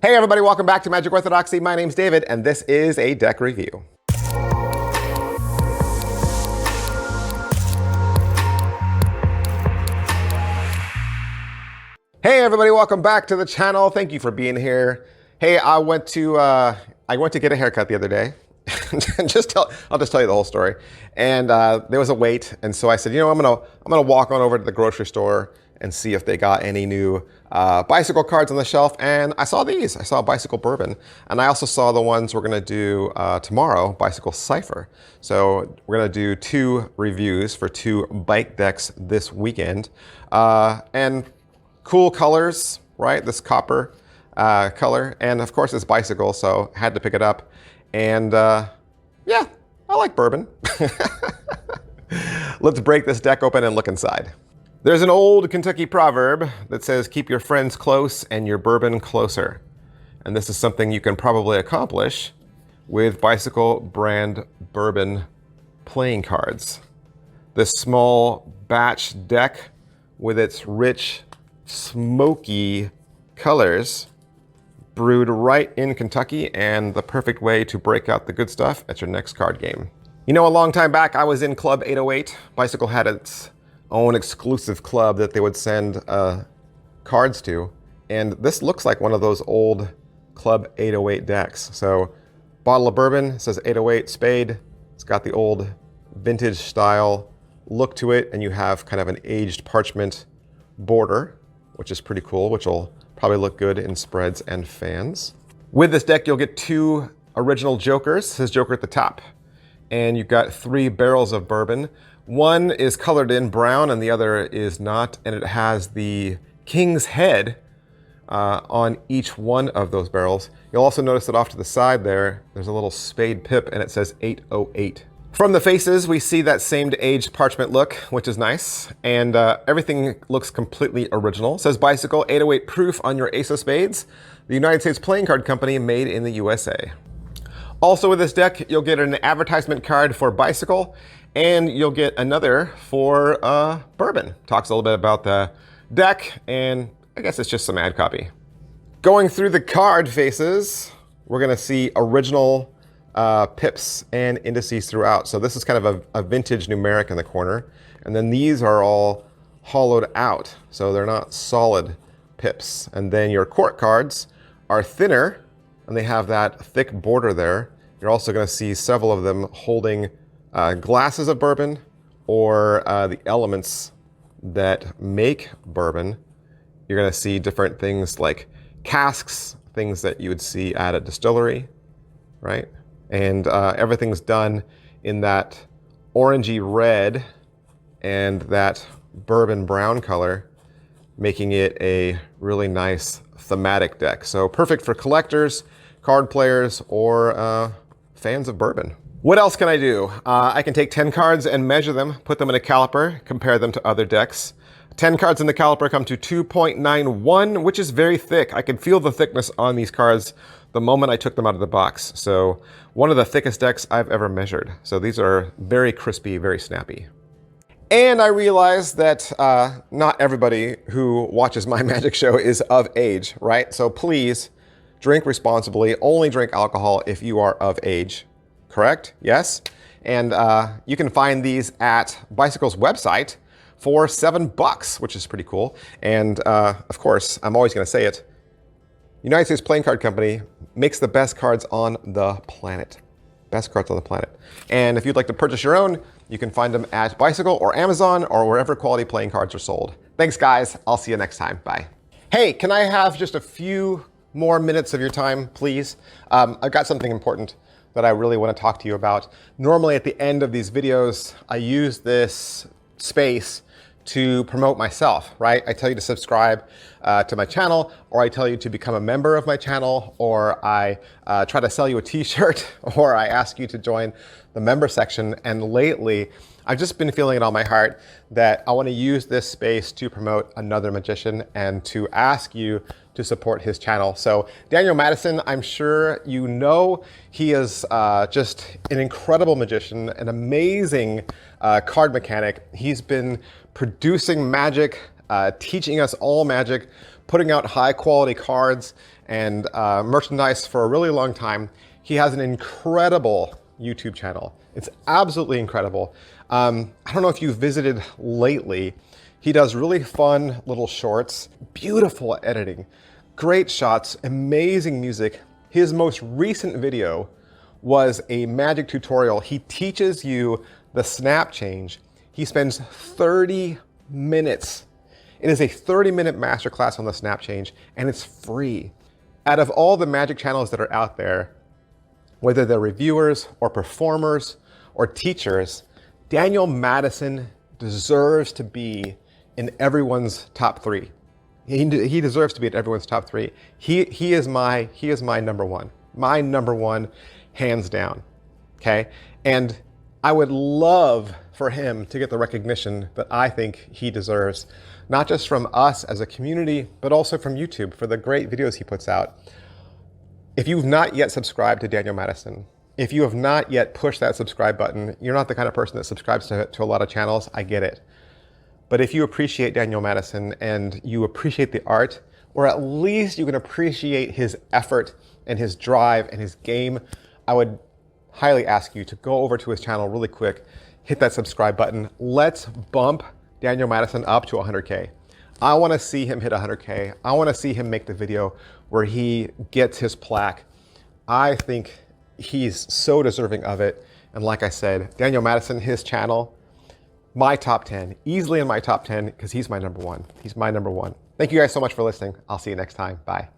Hey everybody, welcome back to Magic Orthodoxy. My name's David, and this is a deck review. Hey everybody, welcome back to the channel. Thank you for being here. Hey, I went to get a haircut the other day. I'll just tell you the whole story. And there was a wait, and so I said, you know, I'm gonna walk on over to the grocery store and see if they got any new bicycle cards on the shelf. And I saw these. I saw Bicycle Bourbon, and I also saw the ones we're gonna do tomorrow, Bicycle Cipher. So we're gonna do 2 reviews for 2 bike decks this weekend, and cool colors, right? This copper color, and of course it's bicycle, so had to pick it up. And yeah, I like bourbon. Let's break this deck open and look inside. There's an old Kentucky proverb that says, keep your friends close and your bourbon closer. And this is something you can probably accomplish with Bicycle brand bourbon playing cards. This small batch deck with its rich, smoky colors, brewed right in Kentucky, and the perfect way to break out the good stuff at your next card game. You know, a long time back, I was in Club 808. Bicycle had its own exclusive club that they would send cards to. And this looks like one of those old Club 808 decks. So, bottle of bourbon, says 808 spade. It's got the old vintage style look to it, and you have kind of an aged parchment border, which is pretty cool, which will probably look good in spreads and fans. With this deck, you'll get 2 original jokers. It says joker at the top. And you've got 3 barrels of bourbon. One is colored in brown and the other is not, and it has the king's head on each one of those barrels. You'll also notice that off to the side there's a little spade pip, and it says 808. From the faces, we see that same aged parchment look, which is nice, and everything looks completely original. It says Bicycle 808 proof on your ace of spades, the United States Playing Card Company, made in the USA. Also with this deck, you'll get an advertisement card for Bicycle, and you'll get another for Bourbon. Talks a little bit about the deck, and I guess it's just some ad copy. Going through the card faces, we're gonna see original pips and indices throughout. So this is kind of a vintage numeric in the corner. And then these are all hollowed out, so they're not solid pips. And then your court cards are thinner, and they have that thick border there. You're also gonna see several of them holding glasses of bourbon, or the elements that make bourbon. You're gonna see different things like casks, things that you would see at a distillery, right? And everything's done in that orangey red and that bourbon brown color, making it a really nice thematic deck. So perfect for collectors, card players, or fans of bourbon. What else can I do? I can take 10 cards and measure them, put them in a caliper, compare them to other decks. 10 cards in the caliper come to 2.91, which is very thick. I can feel the thickness on these cards the moment I took them out of the box. So one of the thickest decks I've ever measured. So these are very crispy, very snappy. And I realize that not everybody who watches my magic show is of age, right? So please drink responsibly. Only drink alcohol if you are of age. Correct? Yes? And you can find these at Bicycle's website for $7, which is pretty cool. And of course, I'm always gonna say it, United States Playing Card Company makes the best cards on the planet. Best cards on the planet. And if you'd like to purchase your own, you can find them at Bicycle or Amazon or wherever quality playing cards are sold. Thanks guys, I'll see you next time, bye. Hey, can I have just a few more minutes of your time, please? I've got something important that I really want to talk to you about. Normally at the end of these videos, I use this space to promote myself, right? I tell you to subscribe to my channel, or I tell you to become a member of my channel, or I try to sell you a t-shirt, or I ask you to join the member section. And lately, I've just been feeling it on my heart that I want to use this space to promote another magician and to ask you to support his channel. So Daniel Madison, I'm sure you know, he is just an incredible magician, an amazing card mechanic. He's been producing magic, teaching us all magic, putting out high quality cards, and merchandise for a really long time. He has an incredible YouTube channel. It's absolutely incredible. I don't know if you've visited lately. He does really fun little shorts, beautiful editing, great shots, amazing music. His most recent video was a magic tutorial. He teaches you the snap change. He spends 30 minutes. It is a 30-minute masterclass on the snap change, and it's free. Out of all the magic channels that are out there, whether they're reviewers or performers or teachers, Daniel Madison deserves to be in everyone's top 3. He deserves to be in everyone's top 3. He is my number one. My number one, hands down. Okay? And I would love for him to get the recognition that I think he deserves, not just from us as a community, but also from YouTube for the great videos he puts out. If you've not yet subscribed to Daniel Madison, if you have not yet pushed that subscribe button, you're not the kind of person that subscribes to a lot of channels, I get it. But if you appreciate Daniel Madison and you appreciate the art, or at least you can appreciate his effort and his drive and his game, I would highly ask you to go over to his channel really quick, hit that subscribe button. Let's bump Daniel Madison up to 100K. I want to see him hit 100K. I want to see him make the video where he gets his plaque. I think he's so deserving of it. And like I said, Daniel Madison, his channel, my top 10, easily in my top 10, because he's my number one. He's my number one. Thank you guys so much for listening. I'll see you next time. Bye.